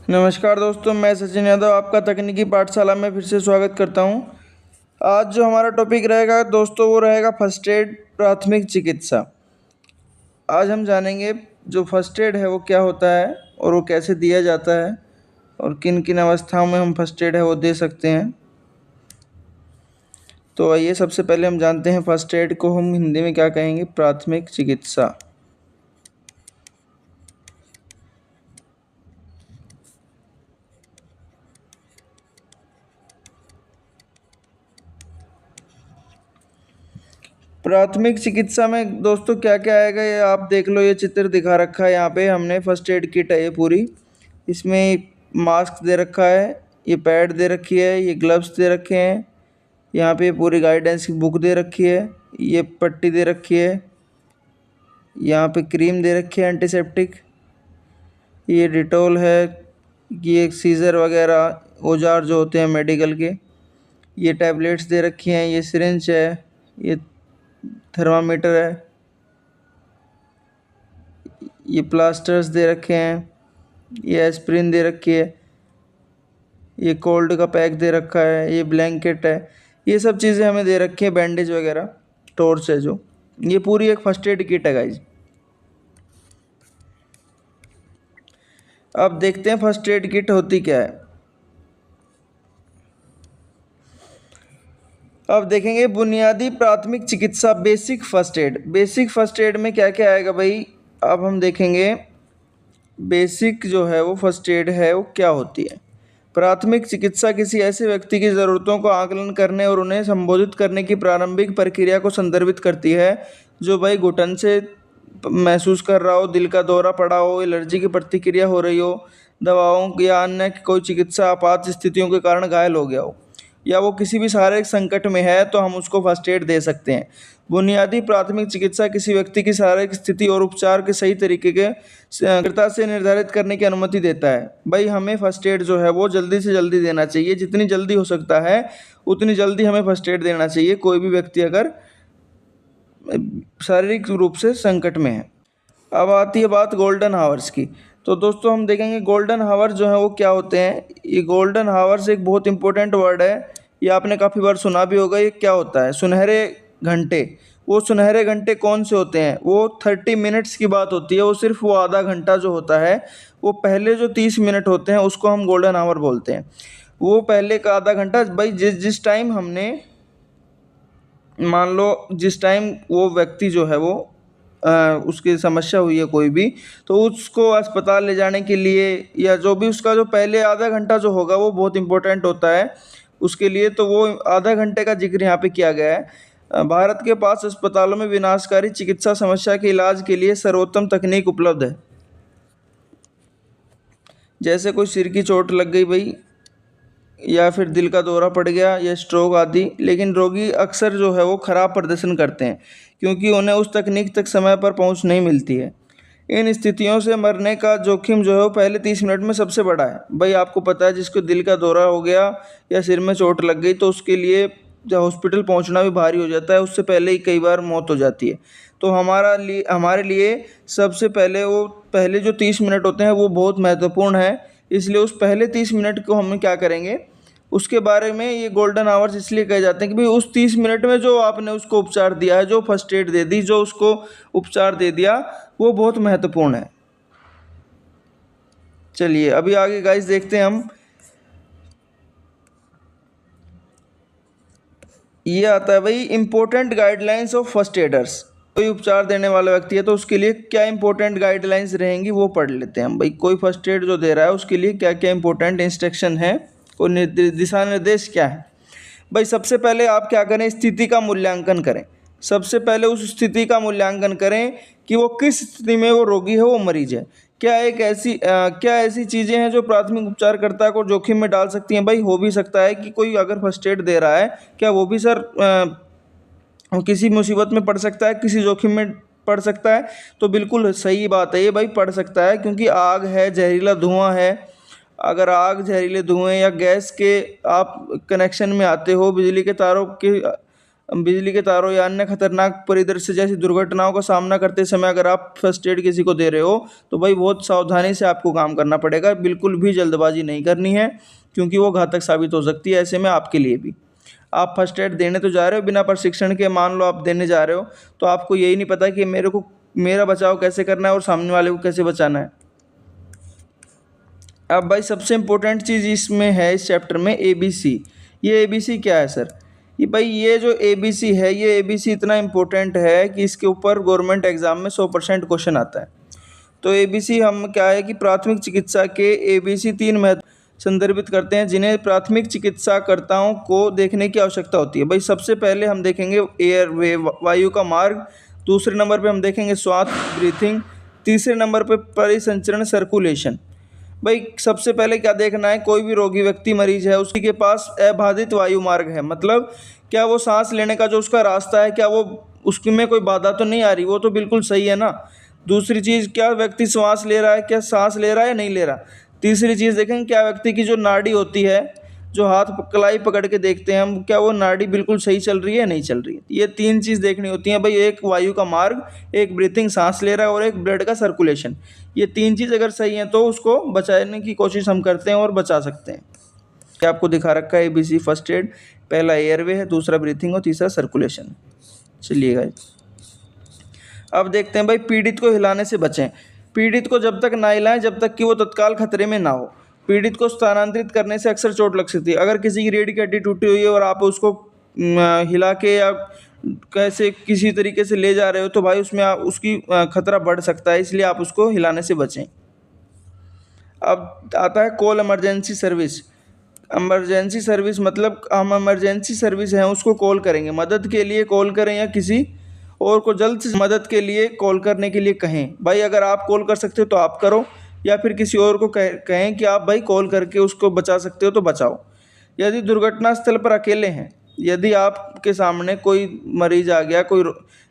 नमस्कार दोस्तों, मैं सचिन यादव आपका तकनीकी पाठशाला में फिर से स्वागत करता हूं। आज जो हमारा टॉपिक रहेगा दोस्तों वो रहेगा फर्स्ट एड, प्राथमिक चिकित्सा। आज हम जानेंगे जो फर्स्ट एड है वो क्या होता है और वो कैसे दिया जाता है और किन किन अवस्थाओं में हम फर्स्ट एड है वो दे सकते हैं। तो आइए सबसे पहले हम जानते हैं फर्स्ट एड को हम हिंदी में क्या कहेंगे। प्राथमिक चिकित्सा। प्राथमिक चिकित्सा में दोस्तों क्या क्या आएगा ये आप देख लो। ये चित्र दिखा रखा है यहाँ पे हमने। फर्स्ट एड किट है ये पूरी। इसमें मास्क दे रखा है, ये पैड दे रखी है, ये ग्लव्स दे रखे हैं, यहाँ पे पूरी गाइडेंस की बुक दे रखी है, ये पट्टी दे रखी है, यहाँ पे क्रीम दे रखी है एंटीसेप्टिक, ये डिटॉल है, ये सीज़र वगैरह औजार जो होते हैं मेडिकल के, ये टैबलेट्स दे रखी हैं, ये सिरिंज है, ये थर्मामीटर है, ये प्लास्टर्स दे रखे हैं, ये एस्प्रिन दे रखी है, ये कोल्ड का पैक दे रखा है, ये ब्लैंकेट है। ये सब चीज़ें हमें दे रखी है, बैंडेज वगैरह, टॉर्च है जो। ये पूरी एक फर्स्ट एड किट है गाइज। अब देखते हैं फर्स्ट एड किट होती क्या है। अब देखेंगे बुनियादी प्राथमिक चिकित्सा, basic first aid. Basic first aid में क्या क्या आएगा भाई, अब हम देखेंगे बेसिक जो है वो फर्स्ट एड है वो क्या होती है। प्राथमिक चिकित्सा किसी ऐसे व्यक्ति की ज़रूरतों को आकलन करने और उन्हें संबोधित करने की प्रारंभिक प्रक्रिया को संदर्भित करती है। जो भाई घुटन से महसूस कर रहा हो, दिल का दौरा पड़ा हो, एलर्जी की प्रतिक्रिया हो रही हो, दवाओं या अन्य कोई चिकित्सा आपात स्थितियों के कारण घायल हो गया हो, या वो किसी भी शारीरिक संकट में है तो हम उसको फर्स्ट एड दे सकते हैं। बुनियादी प्राथमिक चिकित्सा किसी व्यक्ति की शारीरिक स्थिति और उपचार के सही तरीके के शीघ्रता से निर्धारित करने की अनुमति देता है। भाई हमें फर्स्ट एड जो है वो जल्दी से जल्दी देना चाहिए, जितनी जल्दी हो सकता है उतनी जल्दी हमें फर्स्ट एड देना चाहिए कोई भी व्यक्ति अगर शारीरिक रूप से संकट में है। अब आती है बात गोल्डन हावर्स की। तो दोस्तों हम देखेंगे गोल्डन हावर्स जो है वो क्या होते हैं। ये गोल्डन हावर्स एक बहुत इंपॉर्टेंट वर्ड है, ये आपने काफ़ी बार सुना भी होगा। ये क्या होता है, सुनहरे घंटे। वो सुनहरे घंटे कौन से होते हैं, वो 30 मिनट्स की बात होती है। वो सिर्फ वो आधा घंटा जो होता है, वो पहले जो 30 मिनट होते हैं उसको हम गोल्डन आवर बोलते हैं। वो पहले का आधा घंटा भाई जिस टाइम हमने, मान लो जिस टाइम वो व्यक्ति जो है वो उसकी समस्या हुई है कोई भी, तो उसको अस्पताल ले जाने के लिए या जो भी उसका जो पहले आधा घंटा जो होगा वो बहुत इंपॉर्टेंट होता है उसके लिए। तो वो आधा घंटे का जिक्र यहाँ पे किया गया है। भारत के पास अस्पतालों में विनाशकारी चिकित्सा समस्या के इलाज के लिए सर्वोत्तम तकनीक उपलब्ध है। जैसे कोई सिर की चोट लग गई भाई, या फिर दिल का दौरा पड़ गया या स्ट्रोक आदि, लेकिन रोगी अक्सर जो है वो ख़राब प्रदर्शन करते हैं क्योंकि उन्हें उस तकनीक तक समय पर पहुंच नहीं मिलती है। इन स्थितियों से मरने का जोखिम जो है वो पहले 30 मिनट में सबसे बड़ा है। भाई आपको पता है जिसको दिल का दौरा हो गया या सिर में चोट लग गई तो उसके लिए जब हॉस्पिटल पहुंचना भी भारी हो जाता है, उससे पहले ही कई बार मौत हो जाती है। तो हमारे लिए सबसे पहले वो पहले जो 30 मिनट होते हैं वो बहुत महत्वपूर्ण है। इसलिए उस पहले 30 मिनट को हम क्या करेंगे, उसके बारे में ये गोल्डन आवर्स इसलिए कहे जाते हैं कि भाई उस 30 मिनट में जो आपने उसको उपचार दिया है, जो फर्स्ट एड दे दी, जो उसको उपचार दे दिया, वो बहुत महत्वपूर्ण है। चलिए अभी आगे गाइस देखते हैं हम। ये आता है भाई important guidelines of first aiders. कोई उपचार देने वाला व्यक्ति है तो उसके लिए क्या इंपॉर्टेंट गाइडलाइंस रहेंगी वो पढ़ लेते हैं हम। भाई कोई फर्स्ट एड जो दे रहा है उसके लिए क्या क्या इंपॉर्टेंट इंस्ट्रक्शन है और दिशा निर्देश क्या है। भाई सबसे पहले आप क्या करें, स्थिति का मूल्यांकन करें। सबसे पहले उस स्थिति का मूल्यांकन करें कि वो किस स्थिति में वो रोगी है, वो मरीज है। क्या ऐसी चीज़ें हैं जो प्राथमिक उपचारकर्ता को जोखिम में डाल सकती हैं। भाई हो भी सकता है कि कोई अगर फर्स्ट एड दे रहा है, क्या वो भी सर किसी मुसीबत में पड़ सकता है, किसी जोखिम में पड़ सकता है। तो बिल्कुल सही बात है ये भाई, पड़ सकता है क्योंकि आग है, जहरीला धुआं है। अगर आग, जहरीले धुएं या गैस के आप कनेक्शन में आते हो, बिजली के तारों के बिजली के तारों या अन्य खतरनाक परिदृश्य जैसी दुर्घटनाओं का सामना करते समय अगर आप फर्स्ट एड किसी को दे रहे हो तो भाई बहुत सावधानी से आपको काम करना पड़ेगा, बिल्कुल भी जल्दबाजी नहीं करनी है, क्योंकि वो घातक साबित हो सकती है ऐसे में आपके लिए भी। आप फर्स्ट एड देने तो जा रहे हो बिना प्रशिक्षण के, मान लो आप देने जा रहे हो तो आपको यही नहीं पता कि मेरा बचाव कैसे करना है और सामने वाले को कैसे बचाना है। अब भाई सबसे इम्पोर्टेंट चीज़ इसमें है, इस चैप्टर में ABC। ये ABC क्या है सर? ये भाई ये जो ABC है, ये ABC इतना इम्पोर्टेंट है कि इसके ऊपर गवर्नमेंट एग्ज़ाम में 100% क्वेश्चन आता है। तो ABC हम क्या है कि प्राथमिक चिकित्सा के ABC 3 महत्व संदर्भित करते हैं जिन्हें प्राथमिक चिकित्साकर्ताओं को देखने की आवश्यकता होती है। भाई सबसे पहले हम देखेंगे एयरवे, वायु का मार्ग, दूसरे नंबर पे हम देखेंगे श्वास, ब्रीथिंग, तीसरे नंबर पे परिसंचरण, सर्कुलेशन। भाई सबसे पहले क्या देखना है, कोई भी रोगी व्यक्ति मरीज है उसी के पास अबाधित वायु मार्ग है, मतलब क्या वो सांस लेने का जो उसका रास्ता है क्या वो उसमें कोई बाधा तो नहीं आ रही, वो तो बिल्कुल सही है ना। दूसरी चीज़, क्या व्यक्ति श्वास ले रहा है, क्या सांस ले रहा है या नहीं ले रहा। तीसरी चीज़ देखेंगे क्या व्यक्ति की जो नाड़ी होती है, जो हाथ कलाई पकड़ के देखते हैं हम, क्या वो नाड़ी बिल्कुल सही चल रही है नहीं चल रही है। ये 3 चीज़ देखनी होती है भाई, एक वायु का मार्ग, एक ब्रीथिंग सांस ले रहा है और एक ब्लड का सर्कुलेशन। ये 3 चीज़ अगर सही है तो उसको बचाने की कोशिश हम करते हैं और बचा सकते हैं। क्या आपको दिखा रखा है ABC फर्स्ट एड, पहला एयरवे है, दूसरा ब्रीथिंग और तीसरा सर्कुलेशन। चलिए गाइस अब देखते हैं भाई, पीड़ित को हिलाने से बचें। पीड़ित को जब तक ना हिलाएं जब तक कि वो तत्काल खतरे में ना हो। पीड़ित को स्थानांतरित करने से अक्सर चोट लग सकती है। अगर किसी की रीढ़ की हड्डी टूटी हुई है और आप उसको हिला के या कैसे किसी तरीके से ले जा रहे हो तो भाई उसमें उसकी खतरा बढ़ सकता है, इसलिए आप उसको हिलाने से बचें। अब आता है call emergency service. Emergency service मतलब हम इमरजेंसी सर्विस हैं उसको कॉल करेंगे, मदद के लिए कॉल करें या किसी और को जल्द से मदद के लिए कॉल करने के लिए कहें। भाई अगर आप कॉल कर सकते हो तो आप करो, या फिर किसी और को कहें कि आप भाई कॉल करके उसको बचा सकते हो तो बचाओ। यदि दुर्घटना स्थल पर अकेले हैं, यदि आपके सामने कोई मरीज आ गया,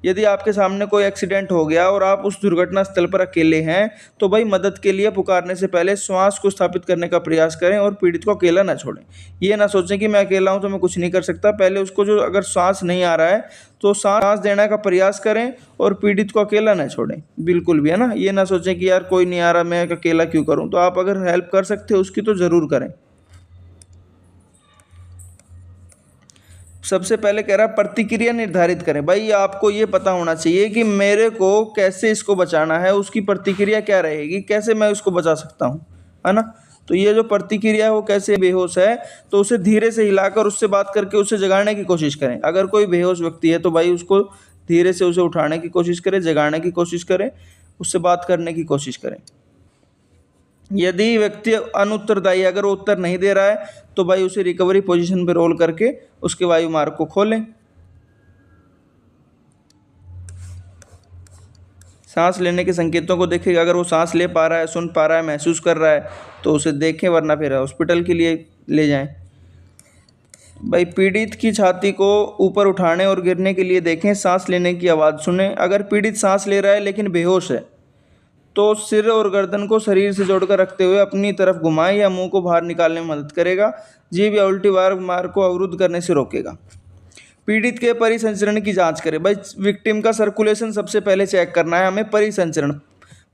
यदि आपके सामने कोई एक्सीडेंट हो गया और आप उस दुर्घटना स्थल पर अकेले हैं तो भाई मदद के लिए पुकारने से पहले श्वास को स्थापित करने का प्रयास करें और पीड़ित को अकेला ना छोड़ें। ये ना सोचें कि मैं अकेला हूं तो मैं कुछ नहीं कर सकता। पहले उसको जो अगर सांस नहीं आ रहा है तो सांस देने का प्रयास करें और पीड़ित को अकेला ना छोड़ें, बिल्कुल भी, है ना। ये ना सोचें कि यार कोई नहीं आ रहा मैं अकेला क्यों करूँ। तो आप अगर हेल्प कर सकते हो उसकी तो ज़रूर करें। सबसे पहले कह रहा है प्रतिक्रिया निर्धारित करें। भाई आपको ये पता होना चाहिए कि मेरे को कैसे इसको बचाना है, उसकी प्रतिक्रिया क्या रहेगी, कैसे मैं उसको बचा सकता हूँ, है ना। तो ये जो प्रतिक्रिया है वो कैसे, बेहोश है तो उसे धीरे से हिलाकर उससे बात करके उसे जगाने की कोशिश करें। अगर कोई बेहोश व्यक्ति है तो भाई उसको धीरे से उसे उठाने की कोशिश करें, जगाने की कोशिश करें, उससे बात करने की कोशिश करें। यदि व्यक्ति अनुत्तरदायी, अगर वो उत्तर नहीं दे रहा है तो भाई उसे रिकवरी पोजीशन पर रोल करके उसके वायु मार्ग को खोलें। सांस लेने के संकेतों को देखें, अगर वो सांस ले पा रहा है, सुन पा रहा है, महसूस कर रहा है तो उसे देखें, वरना फिर हॉस्पिटल के लिए ले जाएं। भाई पीड़ित की छाती को ऊपर उठाने और गिरने के लिए देखें, सांस लेने की आवाज़ सुने। अगर पीड़ित सांस ले रहा है लेकिन बेहोश है तो सिर और गर्दन को शरीर से जोड़कर रखते हुए अपनी तरफ घुमाएं या मुंह को बाहर निकालने में मदद करेगा। जीभ या उल्टी मार्ग को अवरुद्ध करने से रोकेगा। पीड़ित के परिसंचरण की जांच करें। भाई विक्टिम का सर्कुलेशन सबसे पहले चेक करना है हमें।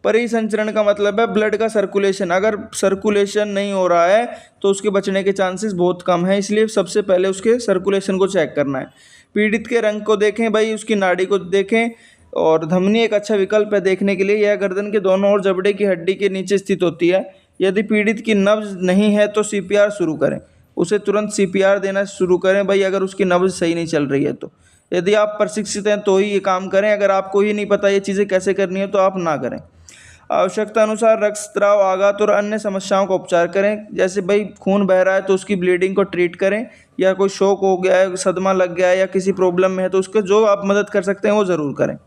परिसंचरण का मतलब है ब्लड का सर्कुलेशन। अगर सर्कुलेशन नहीं हो रहा है तो उसके बचने के चांसेस बहुत कम है, इसलिए सबसे पहले उसके सर्कुलेशन को चेक करना है। पीड़ित के रंग को देखें, भाई उसकी नाड़ी को देखें, और धमनी एक अच्छा विकल्प है देखने के लिए। यह गर्दन के दोनों ओर जबड़े की हड्डी के नीचे स्थित होती है। यदि पीड़ित की नब्ज नहीं है तो CPR शुरू करें, उसे तुरंत CPR देना शुरू करें भाई, अगर उसकी नब्ज सही नहीं चल रही है तो। यदि आप प्रशिक्षित हैं तो ही ये काम करें, अगर आपको ही नहीं पता ये चीज़ें कैसे करनी है तो आप ना करें। आवश्यकता अनुसार रक्तस्राव, आघात और अन्य समस्याओं का उपचार करें। जैसे भाई खून बह रहा है तो उसकी ब्लीडिंग को ट्रीट करें, या कोई शॉक हो गया है, सदमा लग गया है या किसी प्रॉब्लम में है तो उसको जो आप मदद कर सकते हैं वो ज़रूर करें।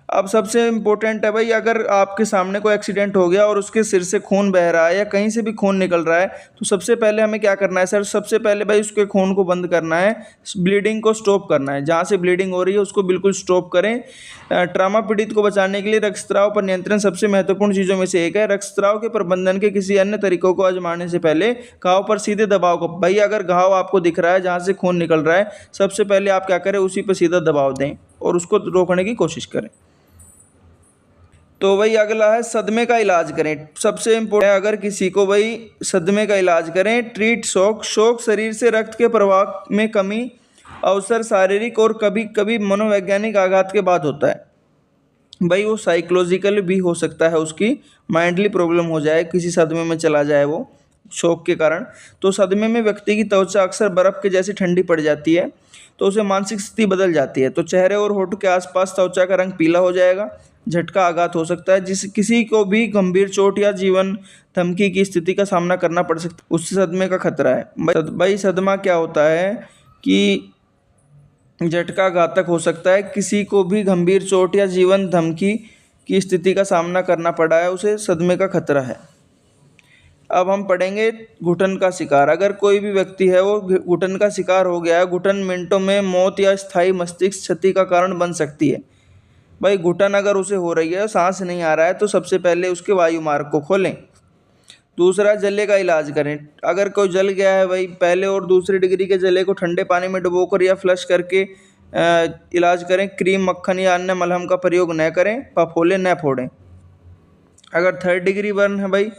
अब सबसे इम्पोर्टेंट है भाई, अगर आपके सामने कोई एक्सीडेंट हो गया और उसके सिर से खून बह रहा है या कहीं से भी खून निकल रहा है, तो सबसे पहले हमें क्या करना है सर? सबसे पहले भाई उसके खून को बंद करना है, ब्लीडिंग को स्टॉप करना है। जहाँ से ब्लीडिंग हो रही है उसको बिल्कुल स्टॉप करें। ट्रामा पीड़ित को बचाने के लिए रक्तस्राव पर नियंत्रण सबसे महत्वपूर्ण चीज़ों में से एक है। रक्तस्राव के प्रबंधन के किसी अन्य तरीकों को आजमाने से पहले घाव पर सीधे दबाव को, भाई अगर घाव आपको दिख रहा है जहाँ से खून निकल रहा है, सबसे पहले आप क्या करें? उसी पर सीधा दबाव दें और उसको रोकने की कोशिश करें। तो भाई अगला है सदमे का इलाज करें। सबसे इम्पोर्टेंट है, अगर किसी को भाई सदमे का इलाज करें, ट्रीट शॉक। शॉक शरीर से रक्त के प्रवाह में कमी, अवसर शारीरिक और कभी कभी मनोवैज्ञानिक आघात के बाद होता है। भाई वो साइकोलॉजिकल भी हो सकता है, उसकी माइंडली प्रॉब्लम हो जाए, किसी सदमे में चला जाए वो शॉक के कारण। तो सदमे में व्यक्ति की त्वचा अक्सर बर्फ़ के जैसी ठंडी पड़ जाती है, तो उसे मानसिक स्थिति बदल जाती है। तो चेहरे और होठों के आसपास त्वचा का रंग पीला हो जाएगा। झटका आघात हो सकता है, जिस किसी को भी गंभीर चोट या जीवन धमकी की स्थिति का सामना करना पड़ सकता है, उससे सदमे का खतरा है। भाई सदमा क्या होता है कि झटका घातक हो सकता है, किसी को भी गंभीर चोट या जीवन धमकी की स्थिति का सामना करना पड़ा है, उसे सदमे का खतरा है। अब हम पढ़ेंगे घुटन का शिकार। अगर कोई भी व्यक्ति है वो घुटन का शिकार हो गया है, घुटन मिनटों में मौत या स्थायी मस्तिष्क क्षति का कारण बन सकती है। भाई घुटन अगर उसे हो रही है, सांस नहीं आ रहा है, तो सबसे पहले उसके वायु मार्ग को खोलें। दूसरा, जले का इलाज करें। अगर कोई जल गया है भाई, पहले और दूसरी डिग्री के जले को ठंडे पानी में डुबोकर या फ्लश करके इलाज करें। क्रीम, मक्खन या अन्य मलहम का प्रयोग न करें, फफोले न फोड़ें। अगर थर्ड डिग्री बर्न है भाई,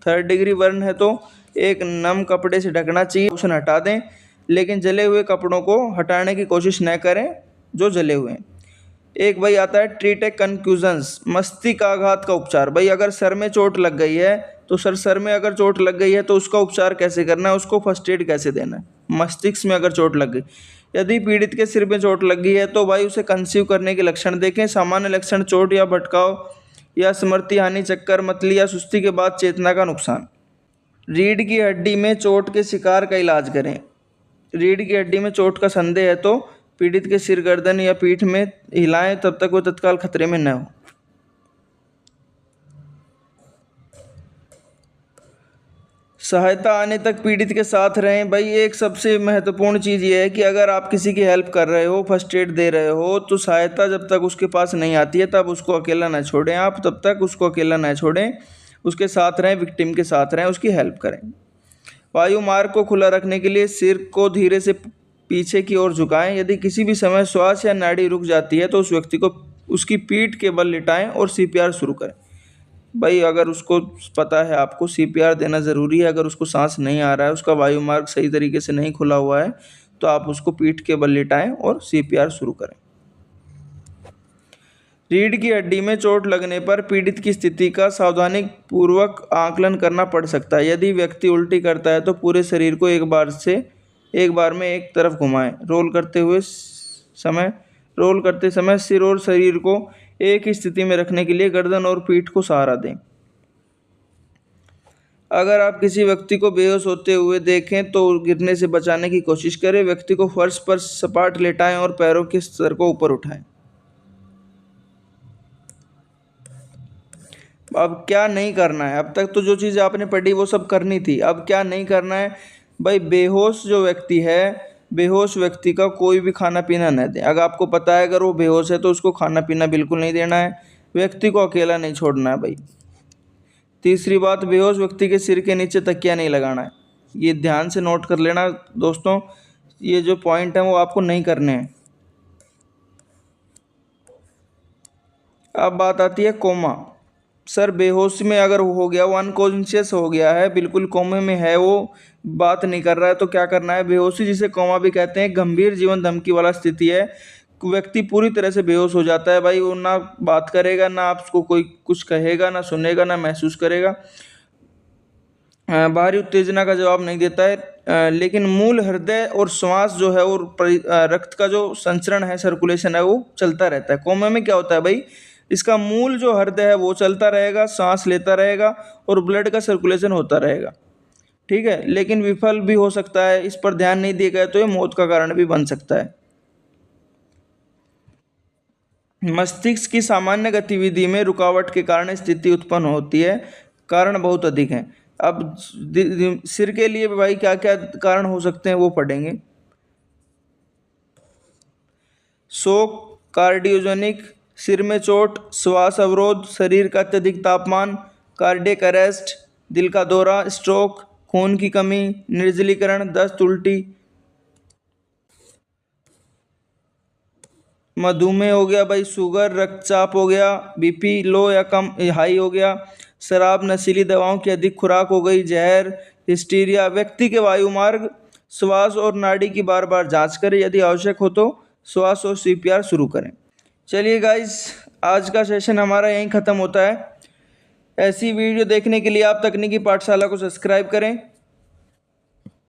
थर्ड डिग्री बर्न है तो एक नम कपड़े से ढकना चाहिए, उसे हटा दें, लेकिन जले हुए कपड़ों को हटाने की कोशिश न करें जो जले हुए हैं। एक भाई आता है ट्रीट ए कंक्यूजन्स, मस्तिष्क आघात का उपचार। भाई अगर सर में चोट लग गई है, तो सर में अगर चोट लग गई है तो उसका उपचार कैसे करना है, उसको फर्स्ट एड कैसे देना है। मस्तिष्क में अगर चोट लग गई, यदि पीड़ित के सिर में चोट लग गई है तो भाई उसे कंसीव करने के लक्षण देखें। सामान्य लक्षण चोट या भटकाव या स्मृति हानि, चक्कर, मतली या सुस्ती के बाद चेतना का नुकसान। रीढ़ की हड्डी में चोट के शिकार का इलाज करें। रीढ़ की हड्डी में चोट का संदेह है तो पीड़ित के सिर, गर्दन या पीठ में हिलाएं तब तक वो तत्काल खतरे में न हो। सहायता आने तक पीड़ित के साथ रहें। भाई एक सबसे महत्वपूर्ण चीज़ ये है कि अगर आप किसी की हेल्प कर रहे हो, फर्स्ट एड दे रहे हो, तो सहायता जब तक उसके पास नहीं आती है तब उसको अकेला ना छोड़ें। आप तब तक उसको अकेला ना छोड़ें, उसके साथ रहें, विक्टिम के साथ रहें, उसकी हेल्प करें। वायु मार्ग को खुला रखने के लिए सिर को धीरे से पीछे की ओर झुकाएं। यदि किसी भी समय श्वास या नाड़ी रुक जाती है तो उस व्यक्ति को उसकी पीठ के बल लिटाएं और सीपीआर शुरू करें। भाई अगर उसको पता है आपको सीपीआर देना ज़रूरी है, अगर उसको सांस नहीं आ रहा है, उसका वायु मार्ग सही तरीके से नहीं खुला हुआ है, तो आप उसको पीठ के बल लिटाएं और सीपीआर शुरू करें। रीढ़ की हड्डी में चोट लगने पर पीड़ित की स्थिति का सावधानी पूर्वक आकलन करना पड़ सकता है। यदि व्यक्ति उल्टी करता है तो पूरे शरीर को एक बार में एक तरफ घुमाएं। रोल करते समय सिर और शरीर को एक ही स्थिति में रखने के लिए गर्दन और पीठ को सहारा दें। अगर आप किसी व्यक्ति को बेहोश होते हुए देखें तो गिरने से बचाने की कोशिश करें। व्यक्ति को फर्श पर सपाट लेटाएं और पैरों के स्तर को ऊपर उठाएं। अब क्या नहीं करना है? अब तक तो जो चीज़ आपने पढ़ी वो सब करनी थी। अब क्या नहीं करना है भाई? बेहोश जो व्यक्ति है, बेहोश व्यक्ति का कोई भी खाना पीना न दें। अगर आपको पता है अगर वो बेहोश है तो उसको खाना पीना बिल्कुल नहीं देना है। व्यक्ति को अकेला नहीं छोड़ना है भाई। तीसरी बात, बेहोश व्यक्ति के सिर के नीचे तकिया नहीं लगाना है। ये ध्यान से नोट कर लेना दोस्तों, ये जो पॉइंट है वो आपको नहीं करने हैं। अब बात आती है कोमा। सर बेहोश में अगर हो गया, वो अनकॉन्शियस हो गया है, बिल्कुल कोमे में है, वो बात नहीं कर रहा है, तो क्या करना है? बेहोशी जिसे कोमा भी कहते हैं, गंभीर जीवन धमकी वाला स्थिति है। व्यक्ति पूरी तरह से बेहोश हो जाता है भाई, वो ना बात करेगा, ना आपको कोई कुछ कहेगा, ना सुनेगा, ना महसूस करेगा, बाहरी उत्तेजना का जवाब नहीं देता है, लेकिन मूल हृदय और श्वास जो है और रक्त का जो संचरण है, सर्कुलेशन है, वो चलता रहता है। कोमे में क्या होता है भाई? इसका मूल जो हृदय है वो चलता रहेगा, सांस लेता रहेगा और ब्लड का सर्कुलेशन होता रहेगा, ठीक है, लेकिन विफल भी हो सकता है। इस पर ध्यान नहीं दिया गया तो ये मौत का कारण भी बन सकता है। मस्तिष्क की सामान्य गतिविधि में रुकावट के कारण स्थिति उत्पन्न होती है। कारण बहुत अधिक हैं। अब सिर के लिए भी भाई क्या क्या कारण हो सकते हैं वो पढ़ेंगे। शोक, कार्डियोजेनिक, सिर में चोट, श्वास अवरोध, शरीर का अत्यधिक तापमान, कार्डियक अरेस्ट, दिल का दौरा, स्ट्रोक, खून की कमी, निर्जलीकरण, दस्त, उल्टी, मधुमेह हो गया भाई, शुगर, रक्तचाप हो गया, बीपी लो या कम हाई हो गया, शराब, नशीली दवाओं की अधिक खुराक हो गई, जहर, हिस्टीरिया। व्यक्ति के वायुमार्ग, श्वास और नाड़ी की बार बार जांच करें, यदि आवश्यक हो तो श्वास और सीपीआर शुरू करें। चलिए गाइस, आज का सेशन हमारा यहीं ख़त्म होता है। ऐसी वीडियो देखने के लिए आप तकनीकी पाठशाला को सब्सक्राइब करें।